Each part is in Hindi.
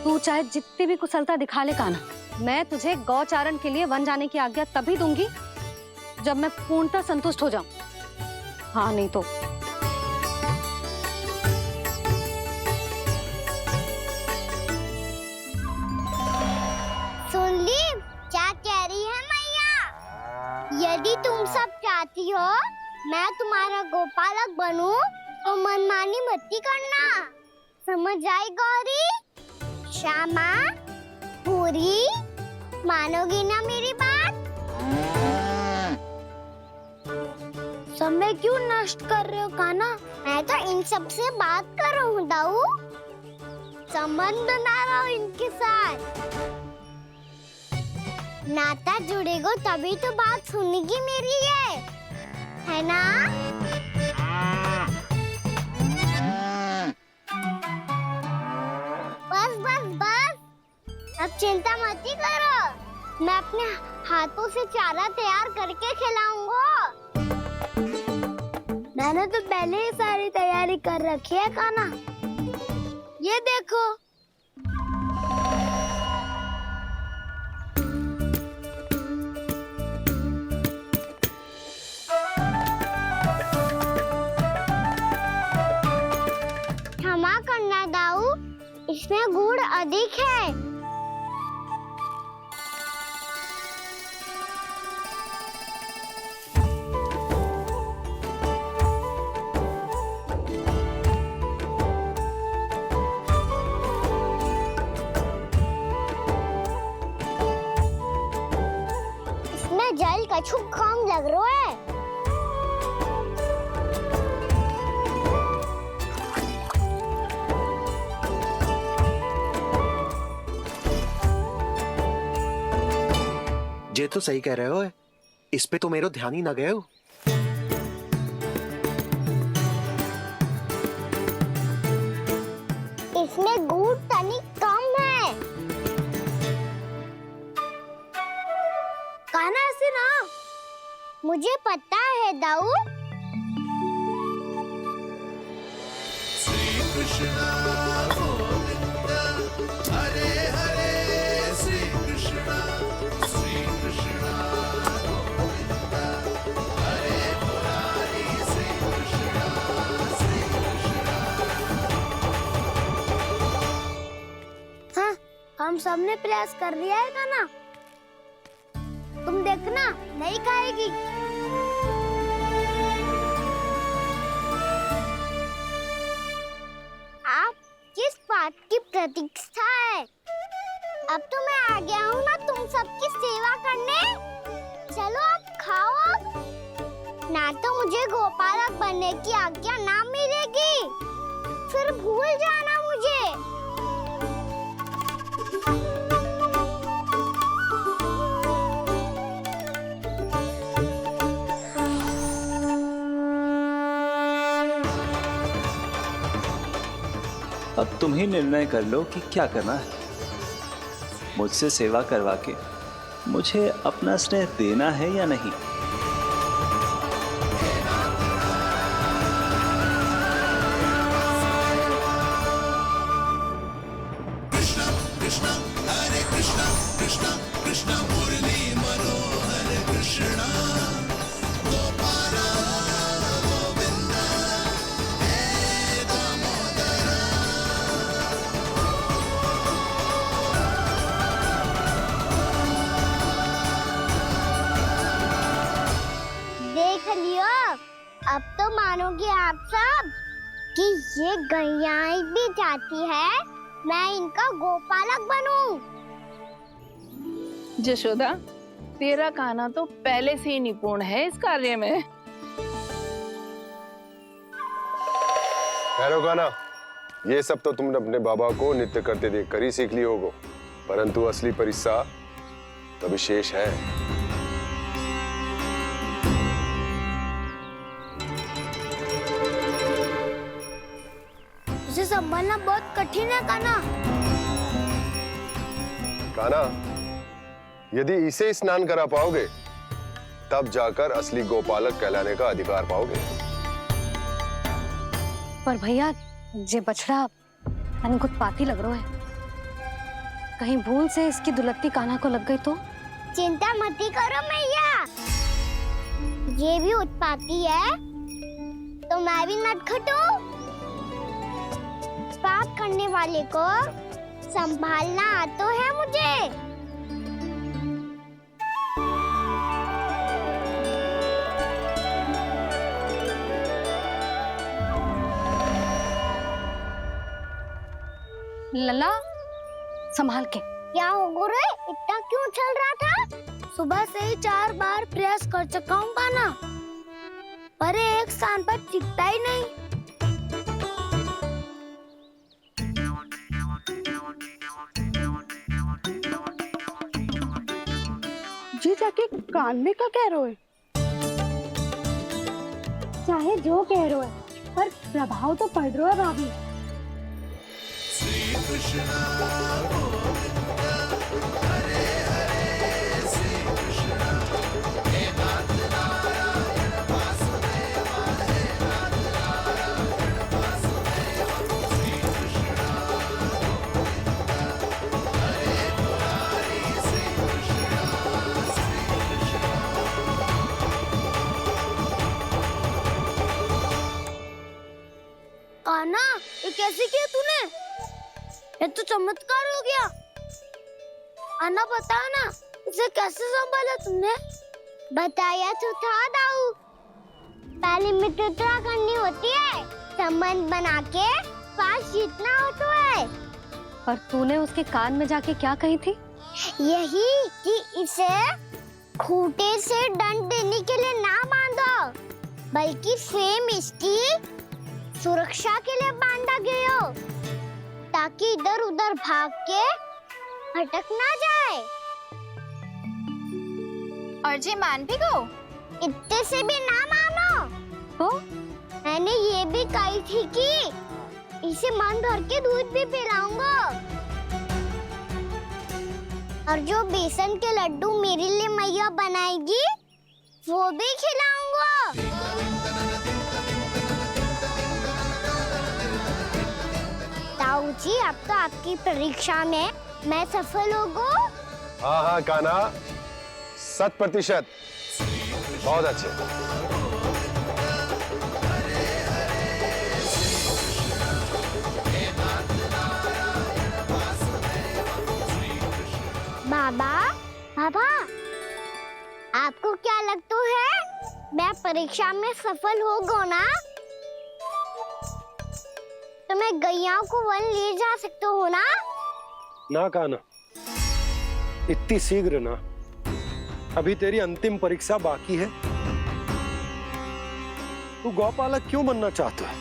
तू चाहे जितनी भी कुशलता दिखा ले कान्हा, मैं तुझे गौचारण के लिए वन जाने की आज्ञा तभी दूंगी जब मैं पूर्णतः संतुष्ट हो जाऊं। हाँ नहीं तो सुन ली क्या कह रही है मैया? यदि तुम सब चाहती हो मैं तुम्हारा गोपालक बनूं तो मनमानी मत करना, समझ आई गौरी? श्यामा, पूरी, मानोगी ना मेरी बात? समय क्यों नष्ट कर रहे हो कान्हा? मैं तो इन सब से बात कर रहा हूँ दाऊ, संबंध बना रहा हूँ इनके साथ। नाता जुड़ेगा तभी तो बात सुनेगी मेरी है ना? बस बस बस, अब चिंता मत करो, मैं अपने हाथों से चारा तैयार करके खिलाऊंगा। मैंने तो पहले ही सारी तैयारी कर रखी है कान्हा, ये देखो। क्षमा करना दाऊ, इसमें गुड़ अधिक है। इसमें जल कछु कम लग रहा है। ये तो सही कह रहे हो, इस पे तो मेरा ध्यान ही ना गए हो। इसमें गुड़ तनिक कम है। कान्हा ऐसे ना, मुझे पता है दाऊ। श्री कृष्ण गोविंद हरे हरे, श्री कृष्ण गोविंद हरे मुरारी, श्री कृष्ण हाँ, हम सबने प्रयास कर लिया है कान्हा, तुम देखना नहीं खाएगी। आप किस बात की प्रतीक्षा है? अब तो मैं आ गया हूँ ना तुम सबकी सेवा करने। चलो अब खाओ अब। ना तो मुझे गोपालक बनने की आज्ञा ना मिलेगी, फिर भूल जाना मुझे। अब तुम ही निर्णय कर लो कि क्या करना है। मुझसे सेवा करवा के मुझे अपना स्नेह देना है या नहीं। कृष्ण कृष्ण हरे कृष्ण कृष्ण कृष्ण मुरली मनोहर कृष्ण गोपाल गोविंद हे दामोदर। देख लियो, अब तो मानोगे आप सब कि ये गैयाएं भी चाहती है मैं इनका गोपालक बनूं। जशोदा, तेरा कान्हा तो पहले से ही निपुण है इस कार्य में। ठहरो कान्हा, ये सब तो तुमने अपने बाबा को नृत्य करते देखकर ही सीख ली होगो, परंतु असली परिस्सा तो विशेष है। उसे संभालना बहुत कठिन है कान्हा। कान्हा, यदि इसे स्नान करा पाओगे तब जाकर असली गोपालक कहलाने का अधिकार पाओगे। पर भैया ये बछड़ा उत्पाती लग रहा है। कहीं भूल से इसकी दुलत्ती कान्हा को लग गई तो? चिंता मत करो मैया, ये भी उत्पाती है तो मैं भी नटखट हूँ। पाप करने वाले को संभालना आता है मुझे। लला संभाल के। क्या हो गुरु, इतना क्यों चल रहा था? सुबह से ही 4 बार प्रयास कर चुका हूँ कान्हा, पर एक स्थान पर टिकता ही नहीं। जी जाके कान में का कह रहे हो? चाहे जो कह रहे हो पर प्रभाव तो पड़ रहा है भाभी। श्री कृष्णा गोविंद हरे हरे श्री कृष्णा हे नाथ नारायण वासुदेव हे नाथ नारायण वासुदेव श्री कृष्णा गोविंद हरे मुरारी श्री कृष्णा कान्हा, ये कैसे किया तूने? ये तो चमत्कार हो गया। अन्ना बता ना, इसे कैसे संभाला तुमने? बताया तो था दाऊ, पहले मित्रता करनी होती है, संबंध बना के पास जीतना होता है। और तूने उसके कान में जाके क्या कही थी? यही कि इसे खूंटे से दंड देने के लिए ना बांधो, बल्कि स्वयं इसकी सुरक्षा के लिए बांधा गया हो, ताकि इधर उधर भाग के भटक ना जाए। और जी मान भी गो? इतने से भी ना मानो। तो मैंने ये भी कही थी कि इसे मन भर के दूध भी पिलाऊंगा, और जो बेसन के लड्डू मेरे लिए मैया बनाएगी वो भी खिलाऊंगा। ताऊ जी, अब तो आपकी परीक्षा में मैं सफल होगा। हाँ हाँ कान्हा, 100%। बहुत अच्छे। बाबा, बाबा, आपको क्या लगता है मैं परीक्षा में सफल होगा ना? तो मैं गैयाओं को वन ले जा सकता हूँ ना? ना कान्हा, इतनी शीघ्र ना, अभी तेरी अंतिम परीक्षा बाकी है। तू गौपालक क्यों बनना चाहता है?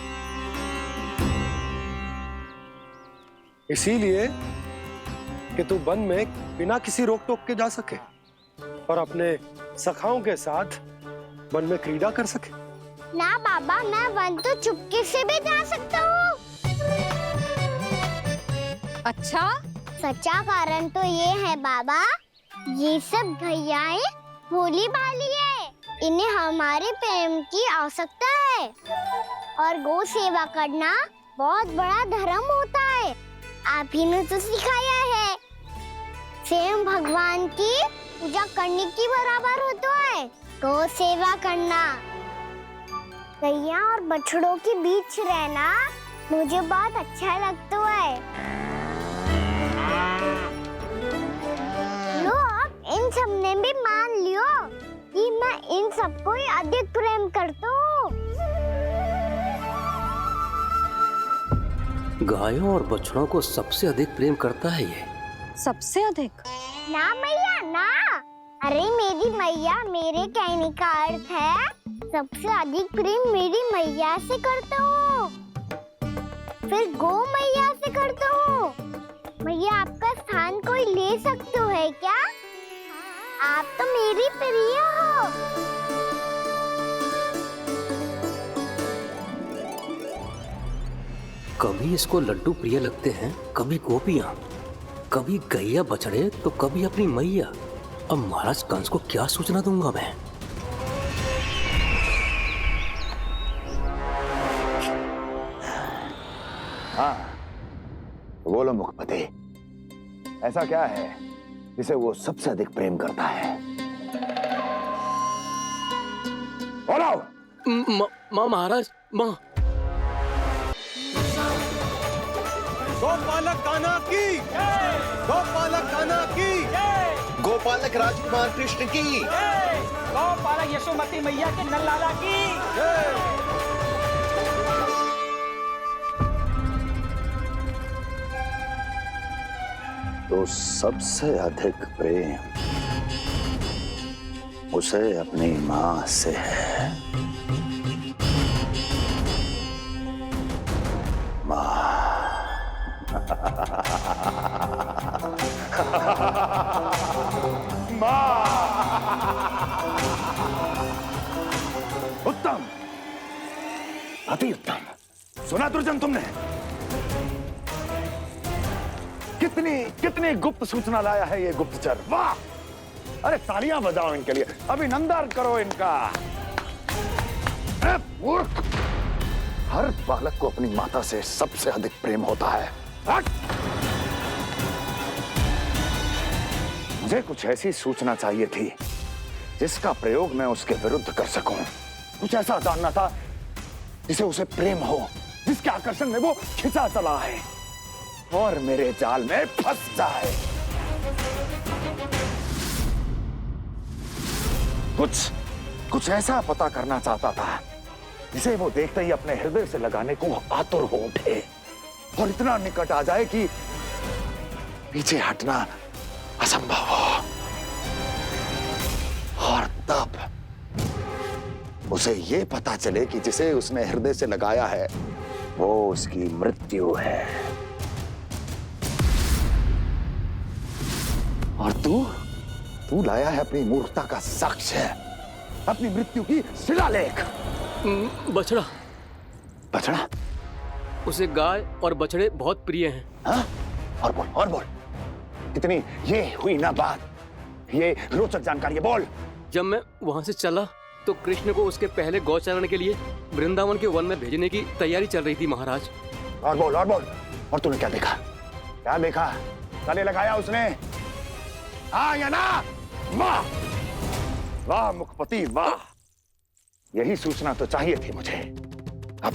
इसीलिए कि तू वन में बिना किसी रोक टोक के जा सके और अपने सखाओं के साथ वन में क्रीड़ा कर सके। ना बाबा, मैं वन तो चुपके से भी जा सकता हूँ। अच्छा, सच्चा कारण तो ये है बाबा, ये सब गैयाएं भोली भाली है, इन्हें हमारे प्रेम की आवश्यकता है, और गौ सेवा करना बहुत बड़ा धर्म होता है। आप ही ने तो सिखाया है, स्वयं भगवान की पूजा करने की बराबर होता है गौ सेवा करना। गैया और बछड़ों के बीच रहना मुझे बहुत अच्छा लगता है। लो, अब इन सब ने भी मान लियो कि मैं इन सबको ही अधिक प्रेम करता हूँ। गायों और बछड़ों को सबसे अधिक प्रेम करता है ये। सबसे अधिक? ना मैया ना, अरे मेरी मैया, मेरे कहने का अर्थ है सबसे अधिक प्रेम मेरी मैया से करता हूँ, फिर गौ मैया से करता हूँ। मैया, आपका स्थान कोई ले सकते है क्या? आप तो मेरी प्रिय हो। कभी इसको लड्डू प्रिय लगते हैं, कभी गोपियां, कभी गैया बछड़े, तो कभी अपनी मैया। अब महाराज कंस को क्या सूचना दूंगा मैं? हाँ, बोलो मुखपति, ऐसा क्या है जिसे वो सबसे अधिक प्रेम करता है? बोलो। माँ महाराज, माँ। गोपालक कान्हा की, गोपालक कान्हा की, गोपालक राजकुमार कृष्ण की, गोपालक यशोमती मैया के नल्लाला की। तो सबसे अधिक प्रेम उसे अपनी मां से है। उत्तम, अति उत्तम। सुना दुर्जन तुमने? कितनी कितनी गुप्त सूचना लाया है ये गुप्तचर। वाह! अरे तालियां बजाओ इनके लिए, अभिनंदन करो इनका। मूर्ख! हर बालक को अपनी माता से सबसे अधिक प्रेम होता है। हट! मुझे कुछ ऐसी सूचना चाहिए थी जिसका प्रयोग मैं उसके विरुद्ध कर सकूं। कुछ ऐसा जानना था जिसे उसे प्रेम हो, जिसके आकर्षण में वो खिंचा चला है और मेरे जाल में फंस जाए। कुछ ऐसा पता करना चाहता था जिसे वो देखते ही अपने हृदय से लगाने को आतुर हो उठे और इतना निकट आ जाए कि पीछे हटना असंभव हो। और तब उसे ये पता चले कि जिसे उसने हृदय से लगाया है वो उसकी मृत्यु है। और तू लाया है अपनी मूर्खता का साक्ष्य, अपनी मृत्यु की शिलालेख। बछड़ा। बछड़ा? उसे गाय और बछड़े बहुत प्रिय हैं। हाँ? और बोल। कितनी ये हुई ना बात, ये रोचक जानकारी है, बोल। जब मैं वहां से चला तो कृष्ण को उसके पहले गौचारण के लिए वृंदावन के वन में भेजने की तैयारी चल रही थी महाराज। और बोल। और तूने क्या देखा? गले लगाया उसने? हाँ या ना? वाह मुखपति वाह, यही सूचना तो चाहिए थी मुझे। अब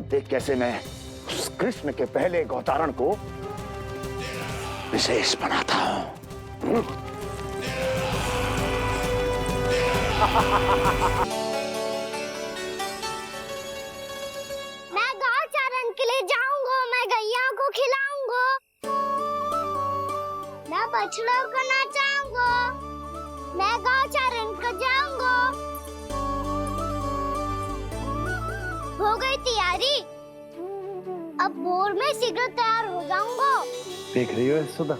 देख कैसे मैं उस कृष्ण के पहले गौतारण को विशेष बनाता हूं। मैं गौचारण के लिए जाऊंगा, मैं गैया को खिलाऊंगा, मैं बछड़ों को नचाऊंगा, मैं गौचारण को जाऊंगा। हो गई तैयारी, अब भोर में शीघ्र तैयार हो जाऊंगा। देख रही हो सुधा,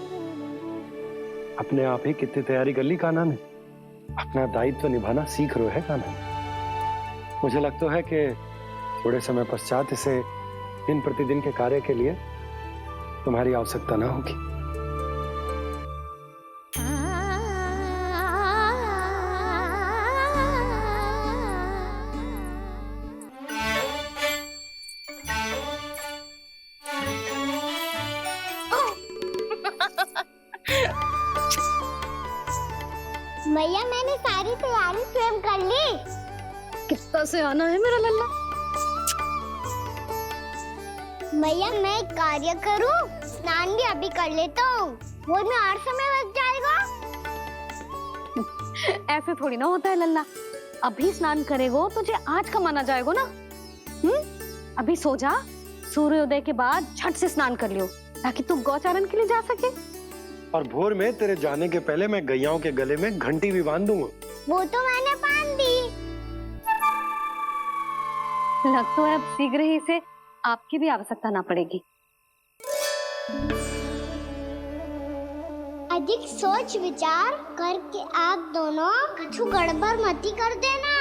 अपने आप ही कितनी तैयारी कर ली कान्हा ने। अपना दायित्व निभाना सीख रहे है कान्हा। मुझे लगता है कि थोड़े समय पश्चात इसे दिन प्रतिदिन के कार्य के लिए तुम्हारी आवश्यकता ना होगी। मैया मैंने सारी तैयारी स्वयं कर ली। कितना से आना है मेरा लल्ला? मैया मैं एक कार्य करूं, स्नान भी अभी कर लेता हूँ, वो में और समय लग जाएगा। ऐसे थोड़ी ना होता है लल्ला, अभी स्नान करेगो तुझे आज कमाना जाएगो ना। अभी सो जा, सूर्योदय के बाद झट से स्नान कर लियो ताकि तू गौचारण के लिए जा सके। और भोर में तेरे जाने के पहले मैं गैयाओं के गले में घंटी भी बांध दूंगा। वो तो मैंने बांध दी। लग तो है अब शीघ्र ही से आपकी भी आवश्यकता ना पड़ेगी। अधिक सोच विचार करके आप दोनों कछु गड़बड़ मती कर देना।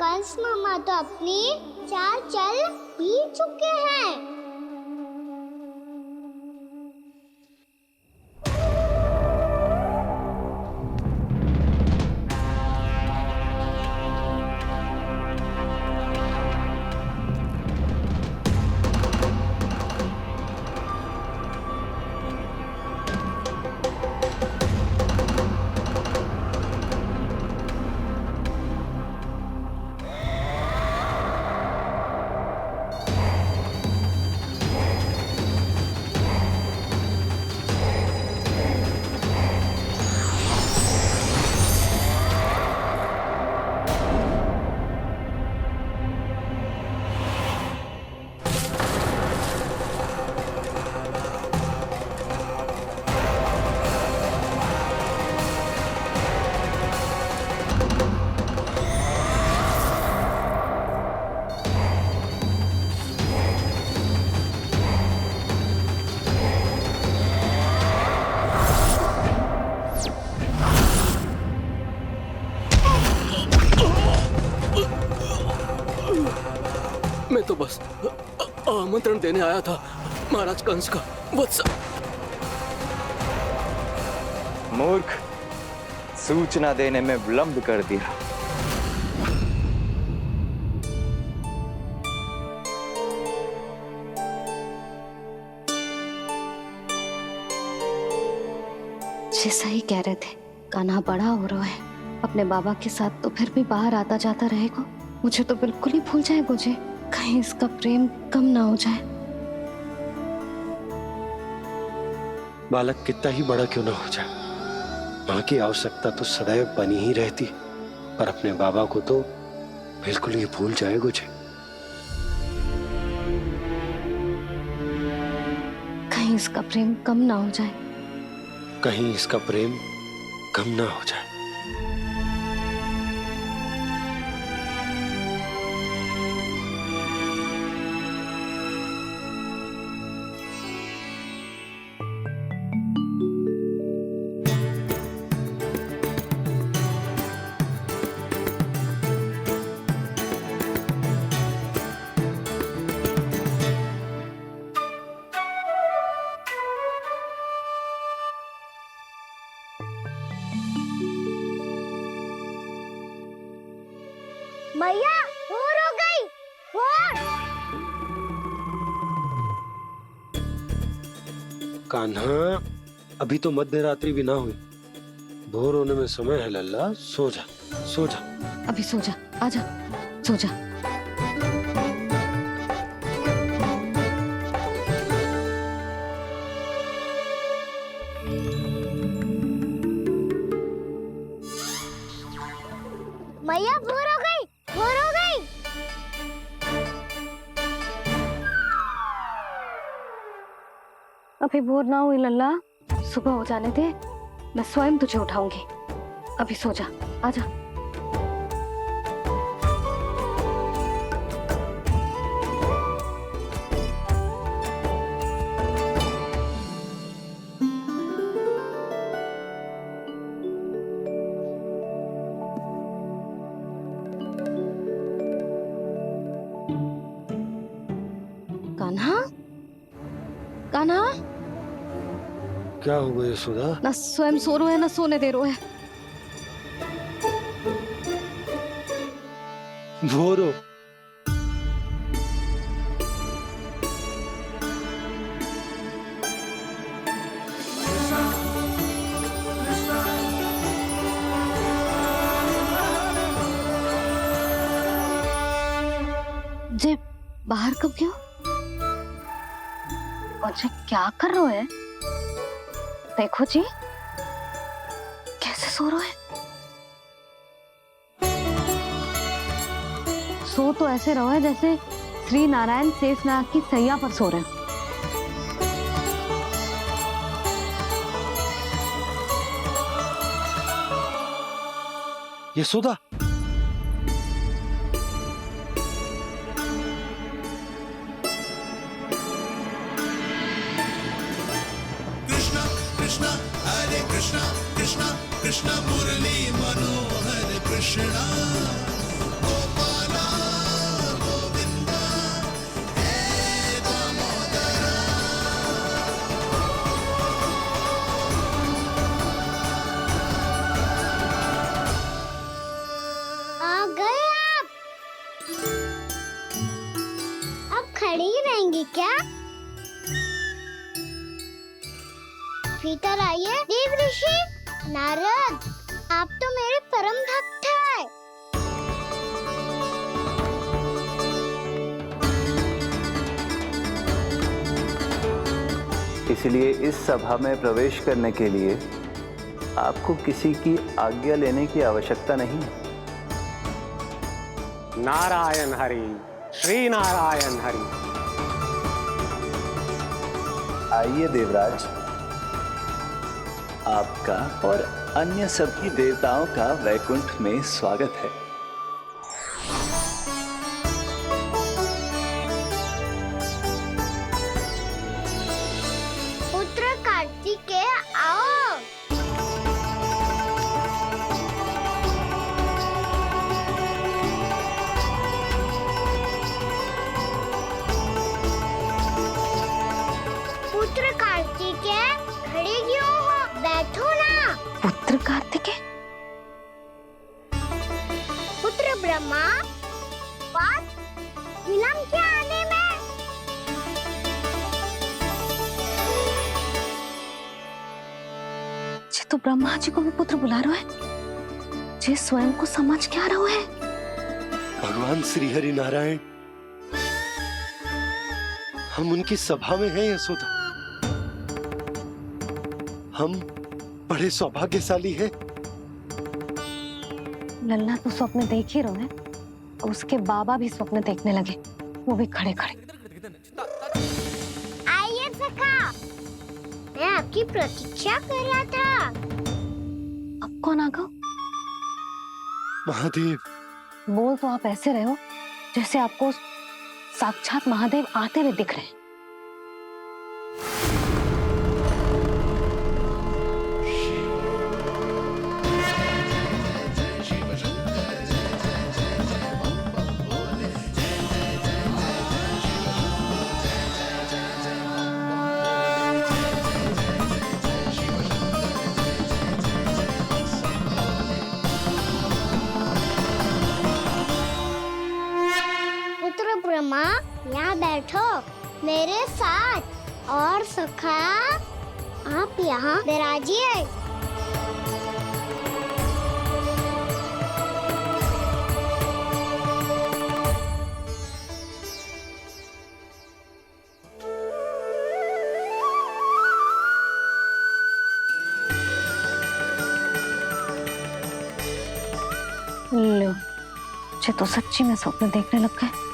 कंस मामा तो अपनी चाल चल ही चुके हैं। बस आमंत्रण देने आया था महाराज कंस का। वत्स मूर्ख, सूचना देने में विलंब कर दिया। जी सही कह रहे थे, कान्हा बड़ा हो रहा है, अपने बाबा के साथ तो फिर भी बाहर आता जाता रहेगा। मुझे तो बिल्कुल ही भूल जाएगा जी, कहीं इसका प्रेम कम ना हो जाए। बालक कितना ही बड़ा क्यों ना हो जाए, माँ की आवश्यकता तो सदैव बनी ही रहती, पर अपने बाबा को तो बिल्कुल ही भूल जाए मुझे। कहीं इसका प्रेम कम ना हो जाए, कहीं इसका प्रेम कम ना हो जाए। मैया भोर हो गई, भोर। कान्हा, अभी तो मध्य रात्रि भी ना हुई, भोर होने में समय है लल्ला, सो जा सो जा। अभी सो जा, आजा सो जा। मैया भोर हो गई, भोर हो गई। अभी भोर ना हुई लल्ला, सुबह हो जाने दे, मैं स्वयं तुझे उठाऊंगी। अभी सो जा, आजा। कान्हा, कान्हा, क्या हो गया सुधा? ना स्वयं सो रहे है ना सोने दे रहे है। भोरो जे बाहर कब गयो? और जे क्या कर रहे है? देखो जी, कैसे सो रहे हैं। सो तो ऐसे रहो है जैसे श्री नारायण शेषनाग की सैया पर सो रहे हैं। यशोदा, कृष्णा कृष्णा हरे कृष्णा कृष्णा कृष्णा मुरली मनोहर कृष्णा गोपाला गोविंदा हे दामोदरा। आ गए आप। अब खड़ी ही रहेंगी क्या? भीतर आइए। देव ऋषि नारद, आप तो मेरे परम भक्त हैं। इसलिए इस सभा में प्रवेश करने के लिए आपको किसी की आज्ञा लेने की आवश्यकता नहीं है। नारायण हरि, श्री नारायण हरि। आइए देवराज, आपका और अन्य सभी देवताओं का वैकुंठ में स्वागत है। पुत्र कार्तिकेय आओ। के खड़ी क्यों हो? बैठो ना। पुत्र कार्तिकेय, पुत्र ब्रह्मा, बात विलंब क्या आने में? जे तो ब्रह्मा जी को भी पुत्र बुला रहा है, जे स्वयं को समझ क्या रहा है। भगवान श्री हरि नारायण, हम उनकी सभा में हैं यशोदा। हम बड़े सौभाग्यशाली हैं। लल्ला तो स्वप्न देख ही रहे हैं, और उसके बाबा भी स्वप्न देखने लगे, वो भी खड़े खड़े। आइए सखा, मैं आपकी प्रतीक्षा कर रहा था। अब कौन आ गया? महादेव। बोल तो आप ऐसे रहे हो जैसे आपको साक्षात महादेव आते हुए दिख रहे हैं। ब्रह्मा, यहाँ बैठो मेरे साथ। और सखा, आप यहाँ विराजिए। लो, मुझे तो सच्ची में स्वप्न देखने लग गए।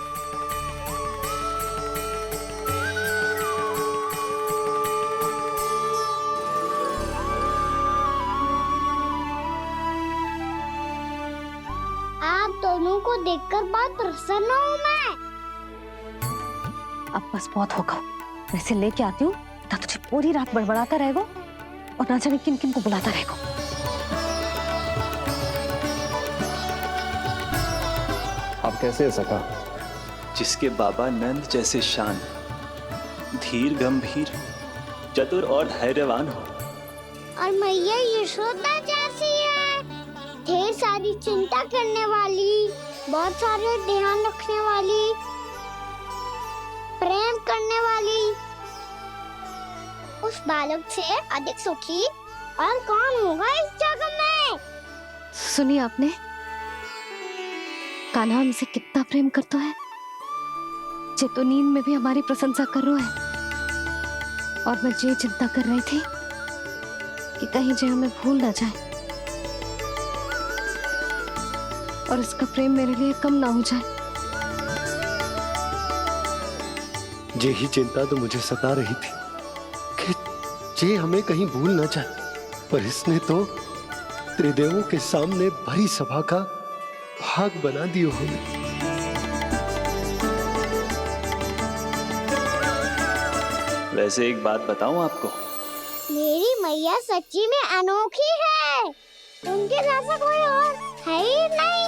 दोनों को देखकर बहुत प्रसन्न हूँ मैं। अब बस बहुत होगा, वैसे लेके आती हूँ ना, तुझे पूरी रात बड़बड़ाता रहेगा और ना जाने किन किन को बुलाता रहेगा। आप कैसे सका? जिसके बाबा नंद जैसे शान, धीर गंभीर, चतुर और धैर्यवान हो, और मैया यशोदा जैसी है, ढेर सारी चिंता करने वाली, बहुत सारे ध्यान रखने वाली, प्रेम करने वाली। उस बालक से अधिक सुखी और कौन होगा इस जगत में? सुनिए आपने, कान्हा हमसे कितना प्रेम करता है, जे तो नींद में भी हमारी प्रशंसा कर रहा है। और मैं ये चिंता कर रही थी कि कहीं जे हमें भूल ना जाए और इसका प्रेम मेरे लिए कम ना हो जाए। यही चिंता तो मुझे सता रही थी कि जे हमें कहीं भूल ना जाए, पर इसने तो त्रिदेवों के सामने भरी सभा का भाग बना दियो हमें। वैसे एक बात बताऊं आपको, मेरी मैया सच्ची में अनोखी है, उनके जैसा कोई और है ही नहीं।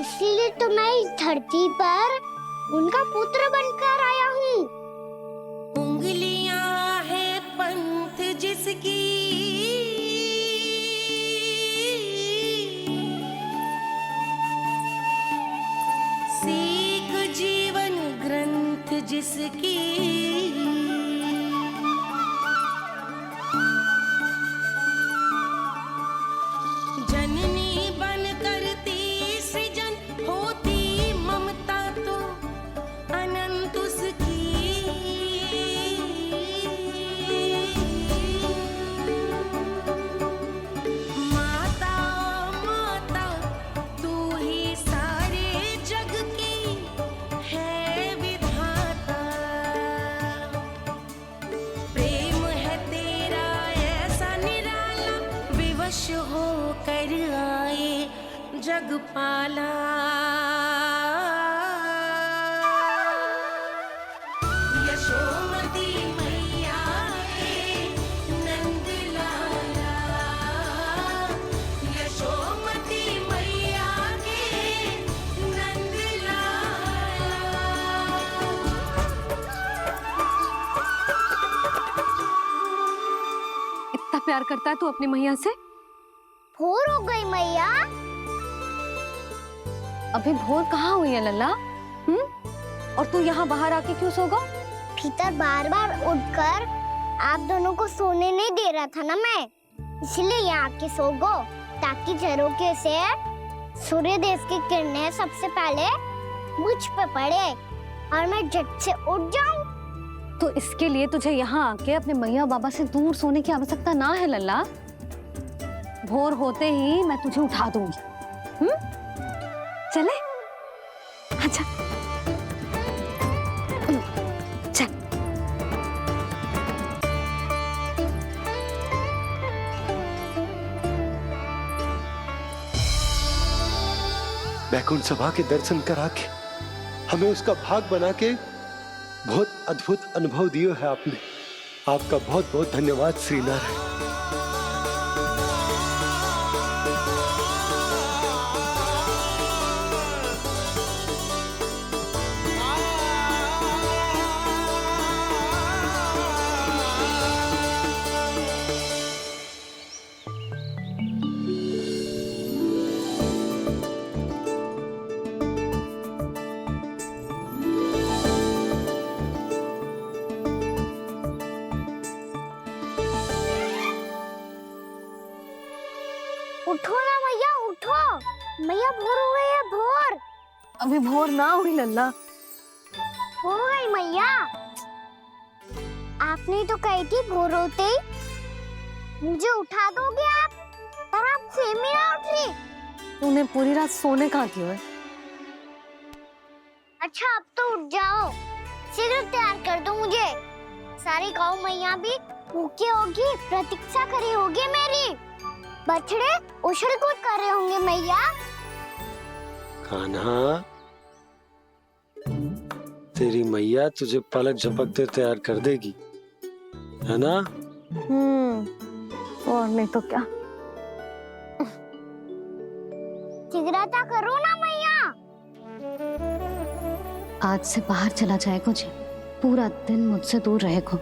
इसलिए तो मैं इस धरती पर उनका पुत्र बनकर आया हूँ। उंगलियां है पंथ जिसकी, सीख जीवन ग्रंथ जिसकी, जननी बन करती सृजन, होती ममता तो अनंत उसकी। माता माता तू ही सारे जग की है विधाता, प्रेम है तेरा ऐसा निराला, विवश हो कर आए जग पाला। यशोमती मैया के नंद लाला, यशोमती मैया के नंद लाला। प्यार करता है तू अपनी मैया से? भोर हो गई मैया। अभी भोर कहाँ हुई है लल्ला? और तू यहाँ बाहर आके क्यों सो गो? भीतर बार बार उठकर आप दोनों को सोने नहीं दे रहा था ना मैं, इसलिए यहाँ आके सो गो, ताकि झरोखे से सूर्य देव की किरणें सबसे पहले मुझ पे पड़े और मैं झट से उठ जाऊं। तो इसके लिए तुझे यहाँ आके अपने मैया बाबा से दूर सोने की आवश्यकता ना है लल्ला। भोर होते ही मैं तुझे उठा दूंगी। चले? अच्छा चल। बैकुंठ सभा के दर्शन करा के हमें उसका भाग बना के बहुत अद्भुत अनुभव दिए है आपने। आपका बहुत बहुत धन्यवाद श्रीनारायण। उठो ना मैया, उठो। मैया भोर हो गई है, भोर। अभी भोर ना हुई लल्ला। हो गई मैया। आपने तो कही थी भोर होते ही मुझे उठा दोगे आप, पर आप फिर भी ना उठी। तूने पूरी रात सोने कहाँ की है? अच्छा अब तो उठ जाओ, शीघ्र तैयार कर दो मुझे। सारी गाँव मैया भी भूखी होगी, प्रतीक्षा करी होगी मेरी। बछड़े उछल कूद कर रहे होंगे मैया। कान्हा, तेरी मैया तुझे पलक झपकते तैयार कर देगी, है ना? और नहीं तो क्या। शीघ्रता करो ना मैया। आज से बाहर चला जाएगा जी, पूरा दिन मुझसे दूर रहेगा।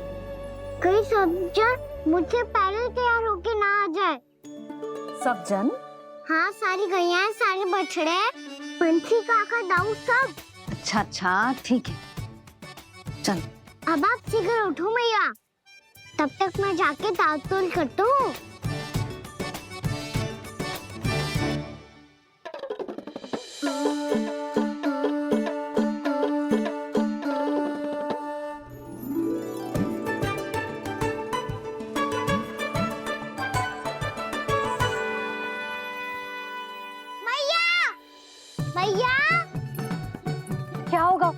कहीं सब जन मुझसे पहले तैयार होके ना आ जाए। सब जन? हाँ, सारी गैया, सारे बछड़े, पंछी, काका, दाऊ सब। अच्छा अच्छा ठीक है, चल। अब आप शीघ्र उठो मैया, तब तक मैं जाके ताल-तोल करता हूँ। मैया, क्या होगा?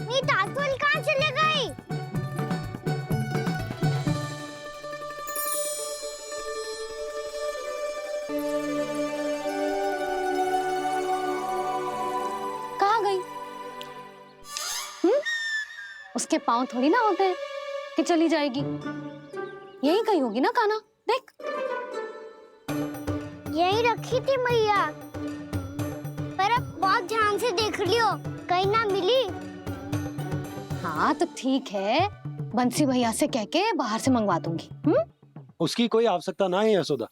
मेरी ताल-तोल कहाँ चले गई? कहाँ गई? उसके पाँव थोड़ी ना होते हैं कि चली जाएगी। यही कहीं होगी ना कान्हा, देख। यही रखी थी मैया, पर अब बहुत ध्यान से देख लियो, कहीं ना मिली। हाँ तो ठीक है, बंसी भैया से कह के बाहर से मंगवा दूंगी। उसकी कोई आवश्यकता ना है यशोदा,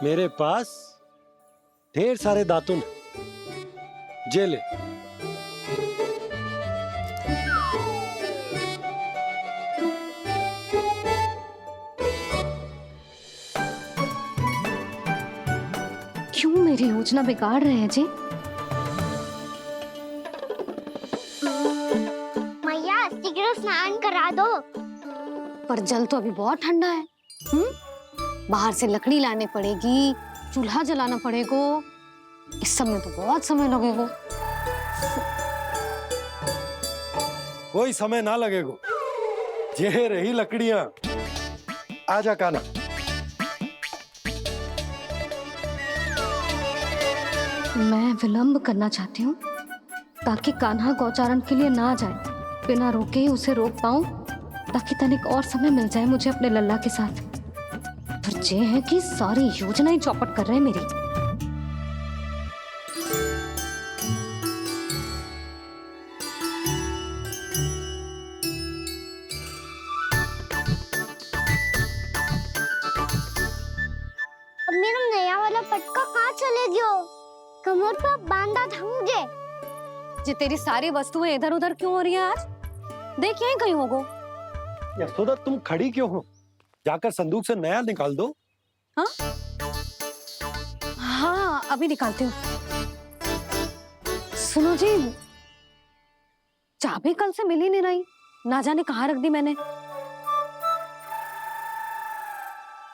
मेरे पास ढेर सारे दातुन, जे ले। क्यों मेरी योजना बिगाड़ रहे हैं जी? मैया शीघ्र स्नान करा दो। पर जल तो अभी बहुत ठंडा है। बाहर से लकड़ी लाने पड़ेगी, चूल्हा जलाना पड़ेगा। इस सब में तो बहुत समय लगेगा। कोई समय ना लगेगा, ये रही लकड़ियां। आजा कान्हा। मैं विलंब करना चाहती हूँ ताकि कान्हा गौचारण के लिए ना जाए। बिना रोके ही उसे रोक पाऊं, ताकि तनिक और समय मिल जाए मुझे अपने लल्ला के साथ। पर ये है कि सारी योजना ही चौपट कर रहे हैं मेरी। जो कमर पर बांधा था मुझे। जी तेरी सारी वस्तुएं इधर उधर क्यों हो रही है आज? देख यहीं कहीं होगो। यशोदा तुम खड़ी क्यों हो? जाकर संदूक से नया निकाल दो। हाँ हाँ अभी निकालती हूँ। सुनो जी, चाबी कल से मिल ही नहीं रही, ना जाने कहाँ रख दी मैंने।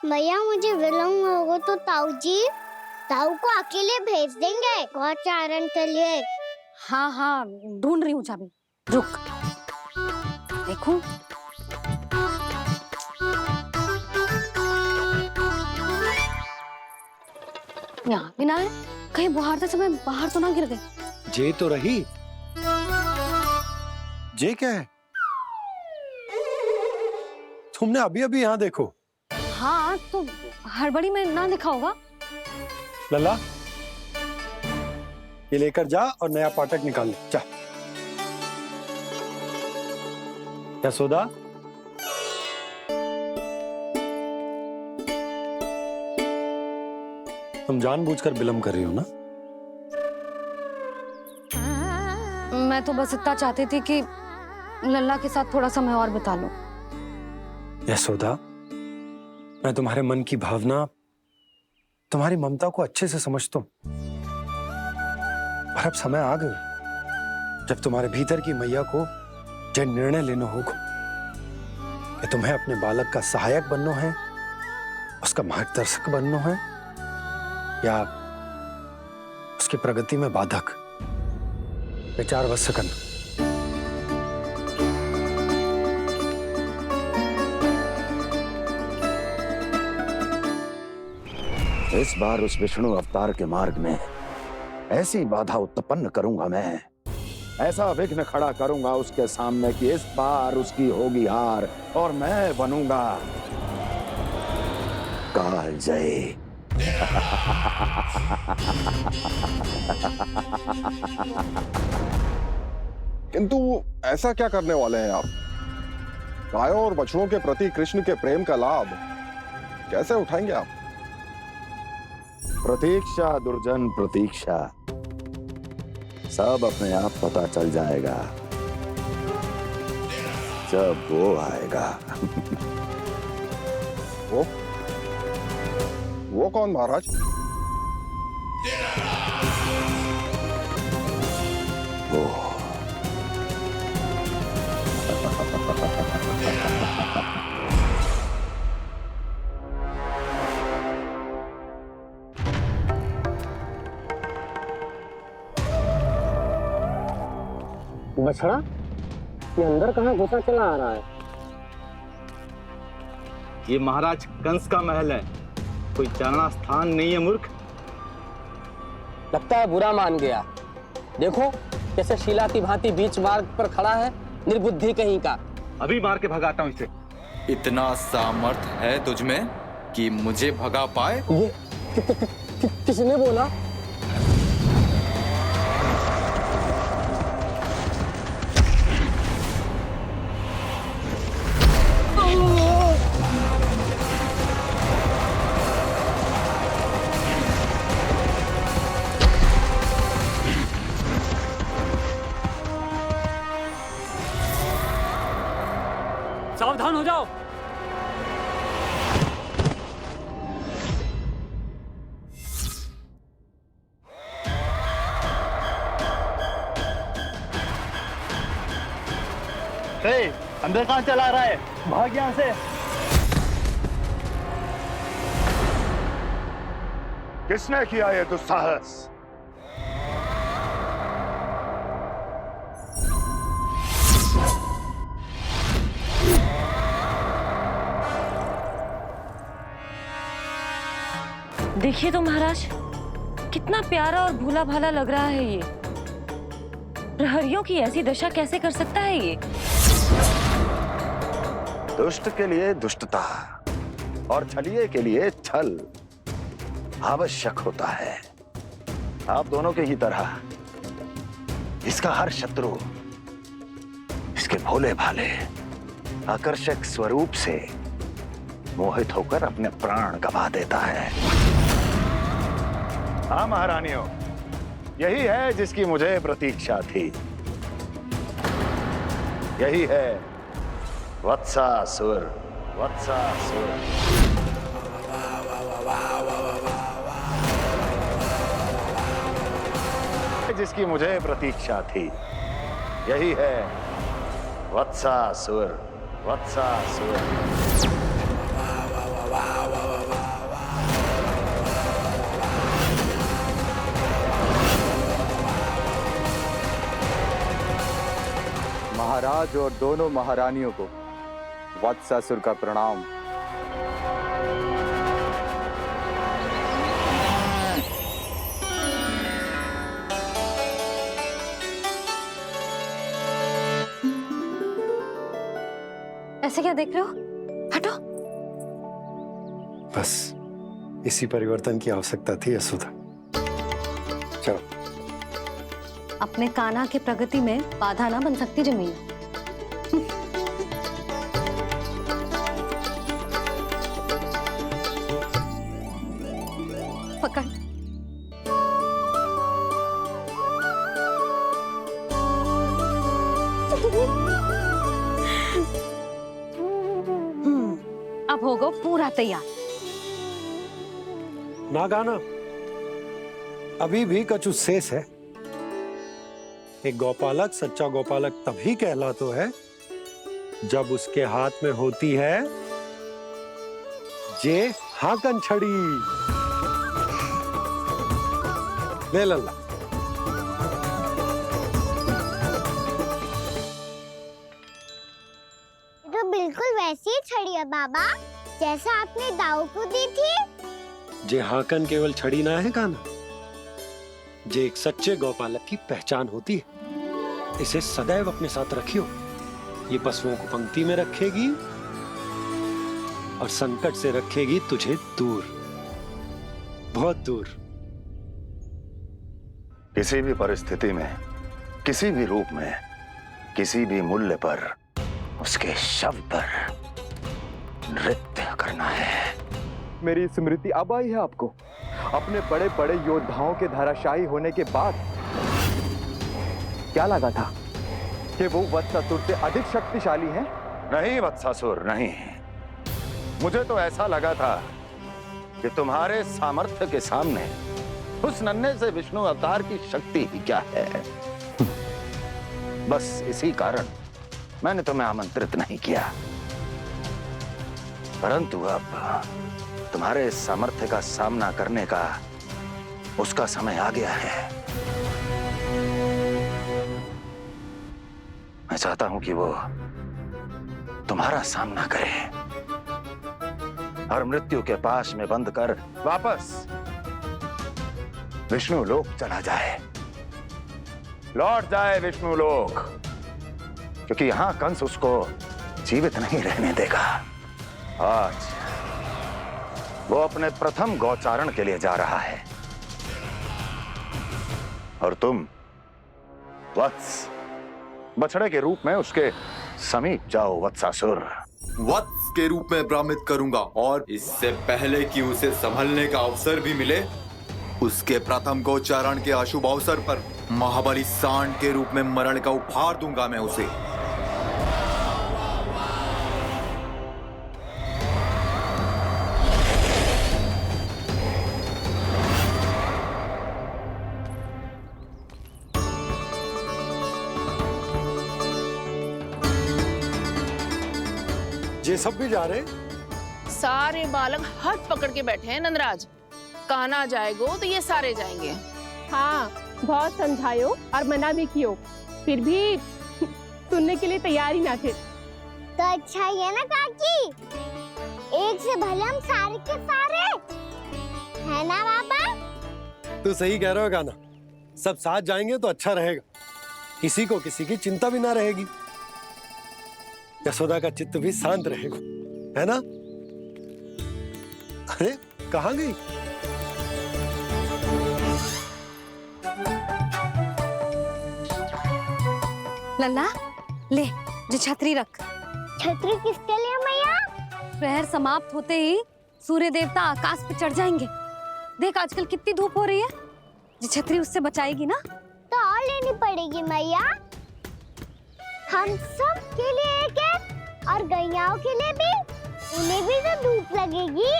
भैया मुझे विलम्ब होगा तो ताऊ को अकेले भेज देंगे गौचारण के लिए। हाँ हाँ ढूंढ रही हूँ चाबी, रुक। देखूं। यहाँ भी ना है, कहीं बुहारते समय बाहर तो ना गिर गई। जे तो रही। जे क्या है? तुमने अभी अभी यहाँ देखो। हाँ तो हड़बड़ी में ना लिखा होगा। लल्ला ये लेकर जा और नया पाठक निकाल ले, जा। यशोदा तुम जानबूझकर विलम्ब कर रही हो ना? मैं तो बस इतना चाहती थी कि लल्ला के साथ थोड़ा समय और बिता लूं। यशोदा मैं तुम्हारे मन की भावना, तुम्हारी ममता को अच्छे से समझता हूं। पर अब समय आ गया जब तुम्हारे भीतर की मैया को यह निर्णय लेना होगा कि तुम्हें अपने बालक का सहायक बनना है, उसका मार्गदर्शक बनना है, या उसकी प्रगति में बाधक। विचार अवश्य करना। इस बार उस विष्णु अवतार के मार्ग में ऐसी बाधा उत्पन्न करूंगा मैं, ऐसा विघ्न खड़ा करूंगा उसके सामने कि इस बार उसकी होगी हार और मैं बनूंगा कालजयी। किंतु ऐसा क्या करने वाले हैं आप? गायों और बछड़ों के प्रति कृष्ण के प्रेम का लाभ कैसे उठाएंगे आप? प्रतीक्षा दुर्जन प्रतीक्षा, सब अपने आप पता चल जाएगा जब वो आएगा। वो कौन महाराज? वो बछड़ा, ये अंदर कहाँ घुसा चला आ रहा है? ये महाराज कंस का महल है, कोई जाना स्थान नहीं है मूर्ख। लगता है बुरा मान गया। देखो कैसे शिला की भांति बीच मार्ग पर खड़ा है, निर्बुद्धि कहीं का। अभी मार के भगाता हूँ इसे। इतना सामर्थ है तुझमें कि मुझे भगा पाए? ये किसने बोला? सावधान हो जाओ। अंदर कहाँ चला रहा है? भाग यहाँ से। किसने किया ये दुस्साहस? देखिए तो महाराज, कितना प्यारा और भोला भाला लग रहा है ये। प्रहरियों की ऐसी दशा कैसे कर सकता है ये? दुष्ट के लिए दुष्टता और छलिए के लिए छल आवश्यक होता है। आप दोनों के ही तरह इसका हर शत्रु इसके भोले भाले आकर्षक स्वरूप से मोहित होकर अपने प्राण गंवा देता है। हाँ महारानियों, यही है जिसकी मुझे प्रतीक्षा थी। यही है वत्सासुर। वत्सासुर जिसकी मुझे प्रतीक्षा थी। यही है वत्सासुर। वत्सासुर महाराज और दोनों महारानियों को वत्सासुर का प्रणाम। ऐसे क्या देख रहे हो? हटो। बस इसी परिवर्तन की आवश्यकता थी यशोदा। चलो। अपने कान्हा की प्रगति में बाधा ना बन सकती जमीन। पकड़। अब होगा पूरा तैयार। ना गाना, अभी भी कछु शेष है। एक गौपालक सच्चा गौपालक तभी कहलाता है जब उसके हाथ में होती है जे हाकन छड़ी। ले लल्ला। तो बिल्कुल वैसी ही छड़ी है बाबा, जैसा आपने दाऊ को दी थी। जे हाकन केवल छड़ी ना है कान्हा, जे एक सच्चे गौपालक की पहचान होती है। इसे सदैव अपने साथ रखियो। ये पशुओं को पंक्ति में रखेगी और संकट से रखेगी तुझे दूर, बहुत दूर। किसी भी परिस्थिति में, किसी भी रूप में, किसी भी मूल्य पर उसके शव पर नृत्य करना है। मेरी स्मृति अब आई है आपको? अपने बड़े बड़े योद्धाओं के धराशायी होने के बाद क्या लगा था कि वो वत्सासुर से अधिक शक्तिशाली हैं? नहीं वत्सासुर, नहीं। मुझे तो ऐसा लगा था कि तुम्हारे सामर्थ्य के सामने उस नन्हे से विष्णु अवतार की शक्ति ही क्या है। बस इसी कारण मैंने तुम्हें आमंत्रित नहीं किया। परंतु अब तुम्हारे सामर्थ्य का सामना करने का उसका समय आ गया है। मैं चाहता हूं कि वो तुम्हारा सामना करे और मृत्यु के पाश में बंद कर वापस विष्णु लोक चला जाए, लौट जाए विष्णु लोक, क्योंकि यहां कंस उसको जीवित नहीं रहने देगा। आज वो अपने प्रथम गौचारण के लिए जा रहा है और तुम वत्स बछड़े के रूप में उसके समीप जाओ वत्सासुर। वत्स के रूप में भ्रमित करूंगा और इससे पहले कि उसे संभलने का अवसर भी मिले, उसके प्रथम गोचारण के अशुभ अवसर पर महाबली सांड के रूप में मरण का उपहार दूंगा मैं उसे। ये सब भी जा रहे? सारे बालक हाथ पकड़ के बैठे हैं नंदराज। कान्हा जाएगो तो ये सारे जाएंगे। हाँ, बहुत समझायो और मना भी कियो, फिर भी सुनने के लिए तैयार ही ना थे। तो अच्छा ही है ना काकी, एक से भले हम सारे के सारे है ना बाबा। तू सही कह रहे हो गाना, सब साथ जाएंगे तो अच्छा रहेगा, किसी को किसी की चिंता भी ना रहेगी, यशोदा का चित्त भी शांत रहेगा, है ना? अरे कहाँ गई? लल्ला ले, जो छतरी रख। छतरी किसके लिए मैया? प्रहर समाप्त होते ही सूर्य देवता आकाश पे चढ़ जाएंगे, देख आजकल कितनी धूप हो रही है, ये छतरी उससे बचाएगी ना। तो और लेनी पड़ेगी मैया, हम सब के लिए एक एक और गैयाओं के लिए भी, उन्हें भी तो धूप लगेगी।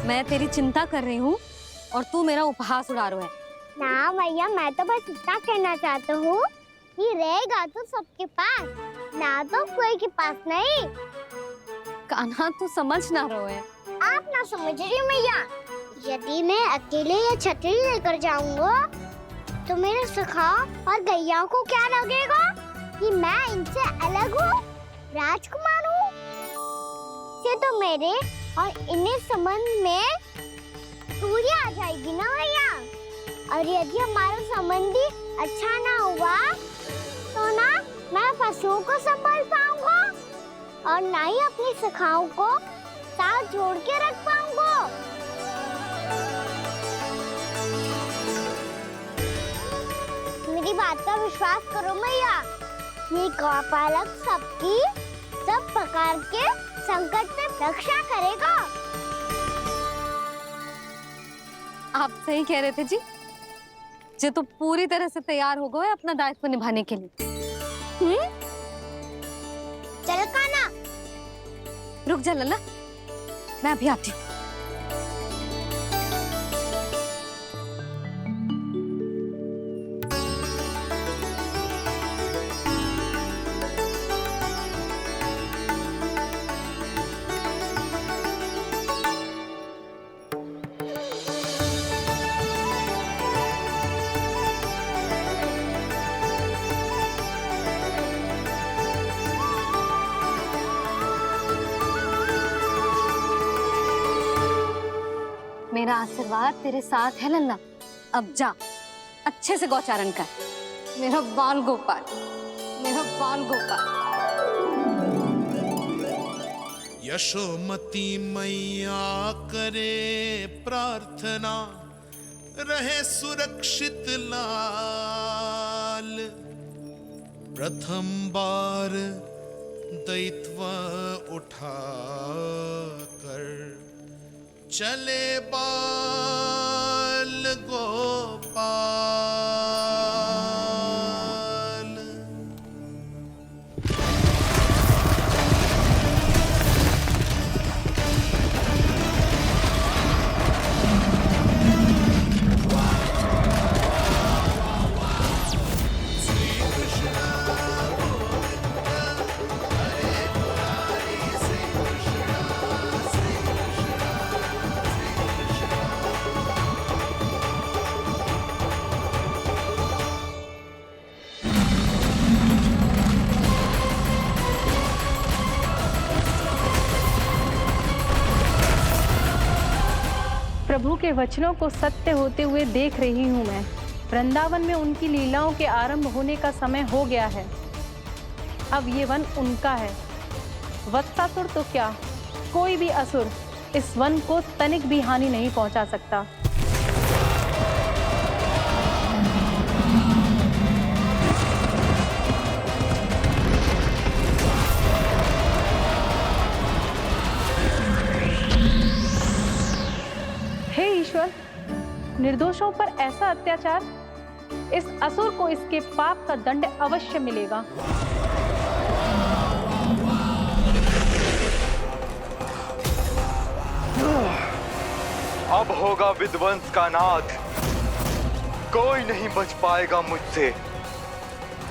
मैं तेरी चिंता कर रही हूँ और तू मेरा उपहास उड़ा रहा है। ना मैया, मैं तो बस इतना कहना चाहता हूँ कि रहेगा तो सबके पास, ना तो कोई के पास नहीं। कान्हा तू समझ ना रहो है। आप ना समझ रही मैया, यदि मैं अकेले ये छतरी लेकर जाऊंगा तो मेरे सखा और गैयाओं को क्या लगेगा कि मैं इनसे अलग हूँ, राजकुमार हूँ। ये तो मेरे और इन्हें संबंध में दूरी आ जाएगी ना भैया। और यदि हमारा संबंध ही अच्छा ना हुआ तो ना मैं पशुओं को संभाल पाऊंगा और ना ही अपनी सखाओं को साथ जोड़ के रख पाऊंगा। मेरी बात का विश्वास करो मैया, ये गौपालक सबकी सब प्रकार के संकट से रक्षा करेगा। आप सही कह रहे थे जी, जे तो पूरी तरह से तैयार हो गए अपना दायित्व निभाने के लिए। चल कान्हा, रुक जा लल्ला, मैं अभी आती हूँ। मेरा आशीर्वाद तेरे साथ है लल्ला। अब जा, अच्छे से गौचारण कर, मेरा बाल गोपाल, मेरा बाल गोपाल। यशोमती मैया करे प्रार्थना, रहे सुरक्षित लाल। प्रथम बार दैत्व उठा कर चले बाल गोपाल। प्रभु के वचनों को सत्य होते हुए देख रही हूँ मैं। वृंदावन में उनकी लीलाओं के आरंभ होने का समय हो गया है। अब ये वन उनका है। वत्सासुर तो क्या, कोई भी असुर इस वन को तनिक भी हानि नहीं पहुंचा सकता। हे ईश्वर, निर्दोषों पर ऐसा अत्याचार, इस असुर को इसके पाप का दंड अवश्य मिलेगा। अब होगा विध्वंस का नाद। कोई नहीं बच पाएगा मुझसे,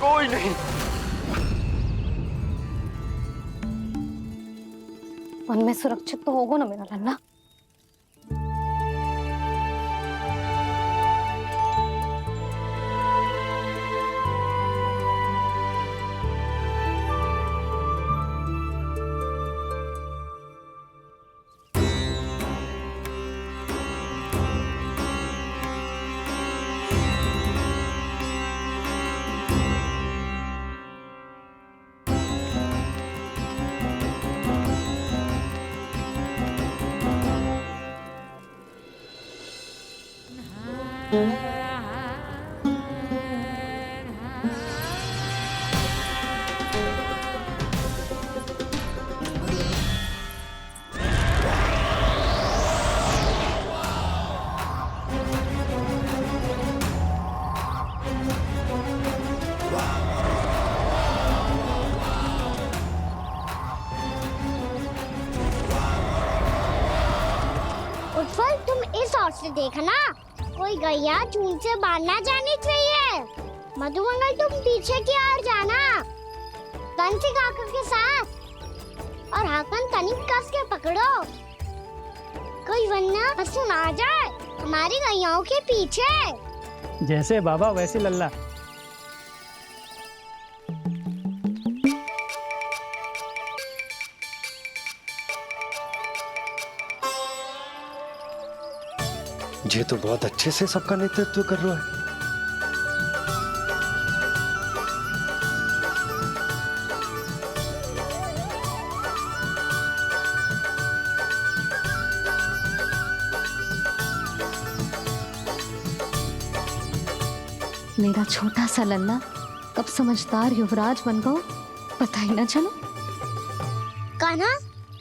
कोई नहीं। वन में सुरक्षित तो होगा ना मेरा लल्ला। से देखना, कोई गैया चून से बांधना जानी चाहिए। मधुमंगल तुम पीछे की ओर जाना, कंसी काका के साथ, और हाकन तनिक कस के पकड़ो, कोई वरना पशु ना जाए हमारी गैयाओं के पीछे। जैसे बाबा वैसे लल्ला। ये तो बहुत अच्छे से सबका नेतृत्व कर रहा है। मेरा छोटा सा लल्ला कब समझदार युवराज बन गो पता ही ना चलो। कान्हा,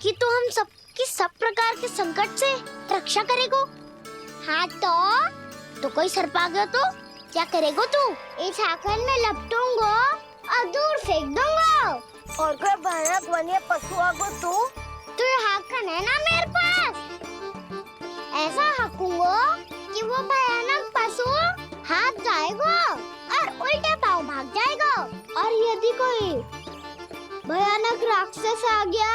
कि तू हम सब की सब प्रकार के संकट से रक्षा करेगो। हाँ तो कोई सर्प आ गया तो क्या करेगो तू? इस हाकन में लपटूंगो और दूर फेंक दूंगा। और कोई भयानक वन्य पशु आगो तो ये हाकन है ना मेरे पास, ऐसा हाकूंगो कि वो भयानक पशु हाथ जाएगा और उल्टे पाँव भाग जाएगा। और यदि कोई भयानक राक्षस आ गया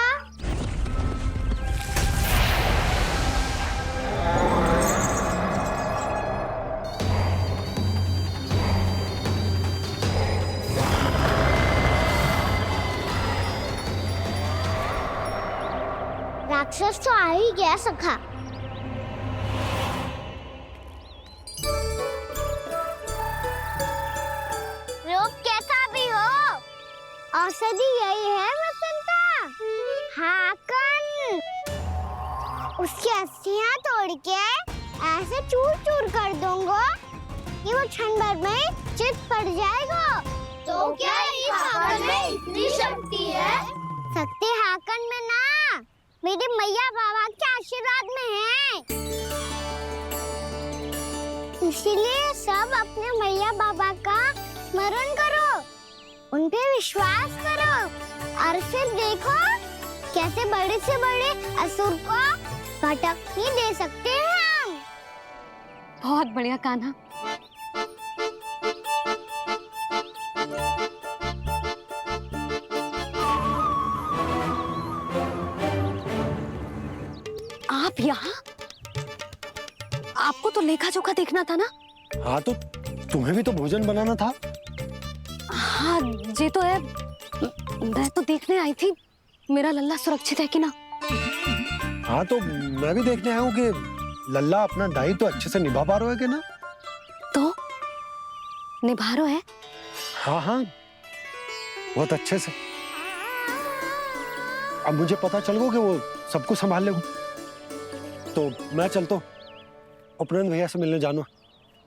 राक्षस तो आ ही गया सखा। रूप कैसा भी हो, औषधि यही है वसंता। हाकन उसकी अस्थियां तोड़ के ऐसे चूर चूर कर दूंगा कि वो क्षण भर में चित पड़ जाएगा। तो क्या इस हाकन में इतनी शक्ति है? शक्ति हाकन में ना, मेरे मैया बाबा के आशीर्वाद में है। इसीलिए सब अपने मैया बाबा का स्मरण करो, उन पे विश्वास करो और फिर देखो कैसे बड़े से बड़े असुर को भटक ही दे सकते हैं हम। बहुत बढ़िया कान्हा। आप यहाँ? आपको तो लेखा जोखा देखना था ना? हाँ तो तुम्हें भी तो भोजन बनाना था। हाँ ये तो है, मैं तो देखने आई थी मेरा लल्ला सुरक्षित है कि ना। हाँ तो मैं भी देखने आया हूँ कि लल्ला अपना दायित्व तो अच्छे से निभा पा रहा है कि ना। तो निभा रहा है? हाँ हाँ बहुत अच्छे से। अब मुझे पता चल गया कि वो सबको संभाल लेगा, तो मैं चलता हूँ उपनंद भैया से मिलने जानो।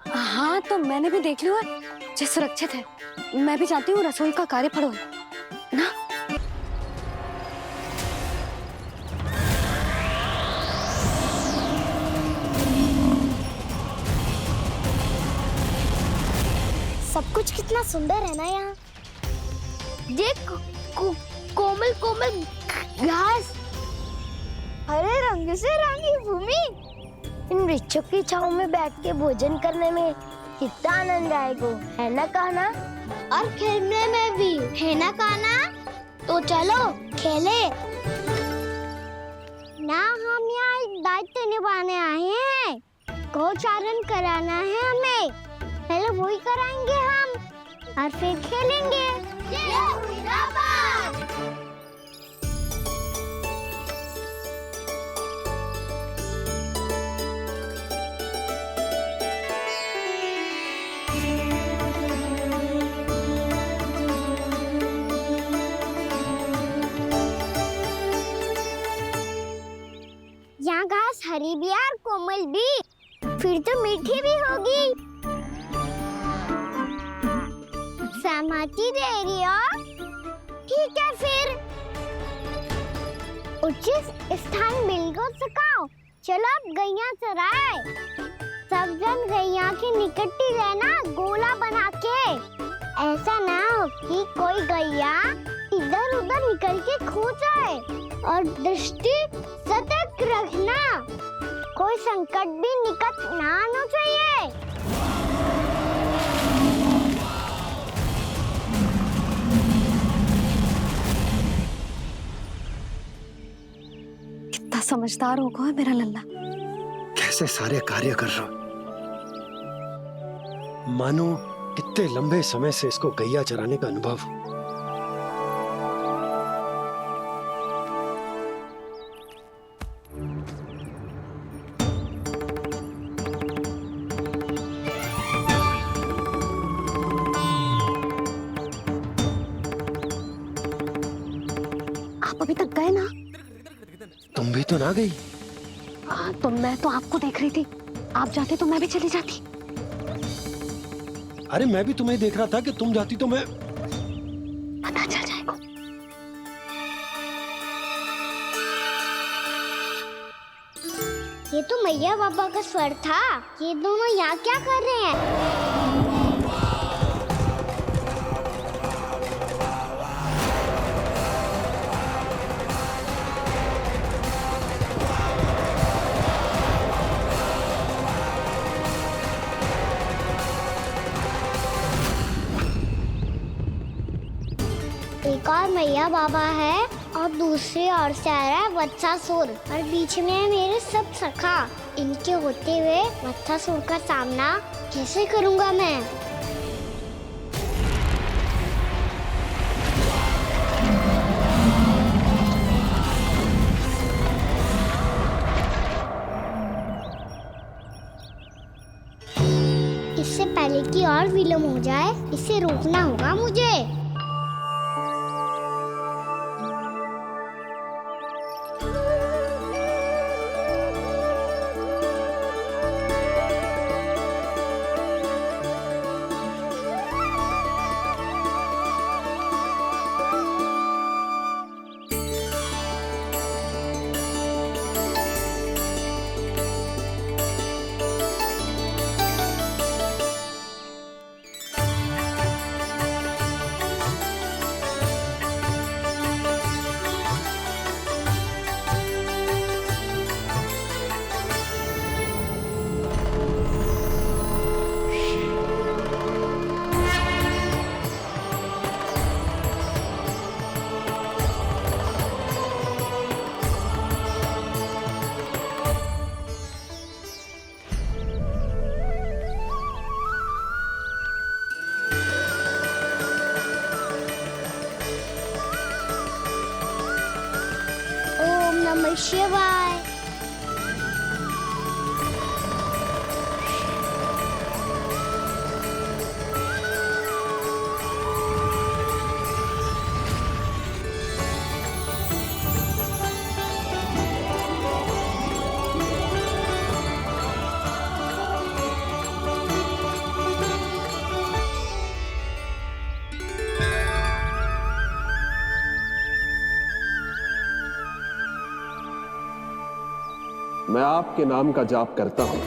हाँ तो मैंने भी देख लिया जो सुरक्षित है। मैं भी चाहती हूँ रसोई का कार्य पड़ो ना। सब कुछ कितना सुंदर है ना यहाँ। देख कोमल कोमल घास, हरे रंग से रंगी भूमि, इन वृक्षों की छांव में बैठ के भोजन करने में कितना आनंद आएगा, है ना कान्हा? और खेलने में भी, है ना कान्हा? तो चलो खेले ना। हम यहाँ एक दायित्व निभाने आए हैं, गोचारण कराना है हमें। पहले वही कराएंगे हम और फिर खेलेंगे। यहाँ घास हरी भी और कोमल भी, फिर तो मीठी भी होगी। सहमति दे रही हो? ठीक है फिर उचित स्थान बिल्कुल सुखाओ। चलो अब गैया चराए। सब जन गैया के निकट ही रहना, गोला बना के। ऐसा ना हो कि कोई गैया इधर उधर निकल के खो जाए। और दृष्टि सतर्क रखना। कोई संकट भी निकट ना आना चाहिए। कितना समझदार होगा है मेरा लल्ला। कैसे सारे कार्य कर रहा, मानो कितने लंबे समय से इसको गैया चराने का अनुभव हो। आप अभी तक गए ना? तुम भी तो ना गई। तो मैं तो आपको देख रही थी, आप जाते तो मैं भी चली जाती। अरे मैं भी तुम्हें देख रहा था कि तुम जाती तो मैं। पता चल जाएगा। ये तो मैया बाबा का स्वर था। ये दोनों यहाँ क्या कर रहे हैं? एक और मैया बाबा है और दूसरी ओर से आ रहा है वत्सासुर और बीच में है मेरे सब सखा। इनके होते हुए वत्सासुर का सामना कैसे करूंगा मैं? इससे पहले कि और विलम्ब हो जाए, इसे रोकना होगा मुझे। नमः शिवाय। मैं आपके नाम का जाप करता हूं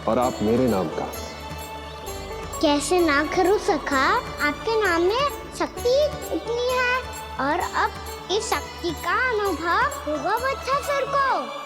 और आप मेरे नाम का। कैसे ना करूं सखा, आपके नाम में शक्ति इतनी है और अब इस शक्ति का अनुभव होगा वत्सासुर को।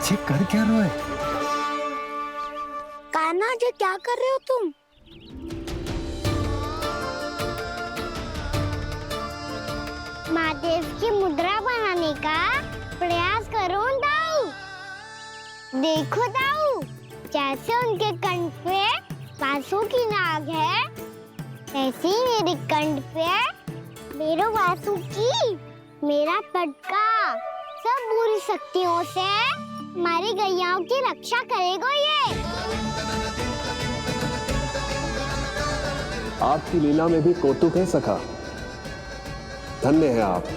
बच्चे कर क्या रहे हो? कान्हा जी क्या कर रहे हो तुम? महादेव की मुद्रा बनाने का प्रयास करो दाऊ। देखो दाऊ, जैसे उनके कंठ पे वासु की नाग है, ऐसे ही मेरे कंठ पे मेरो वासु की मेरा पटका सब बुरी शक्तियों से हमारी गैयाओं की रक्षा करेगा ये। आपकी लीला में भी कौतुक है सखा। धन्य है आप।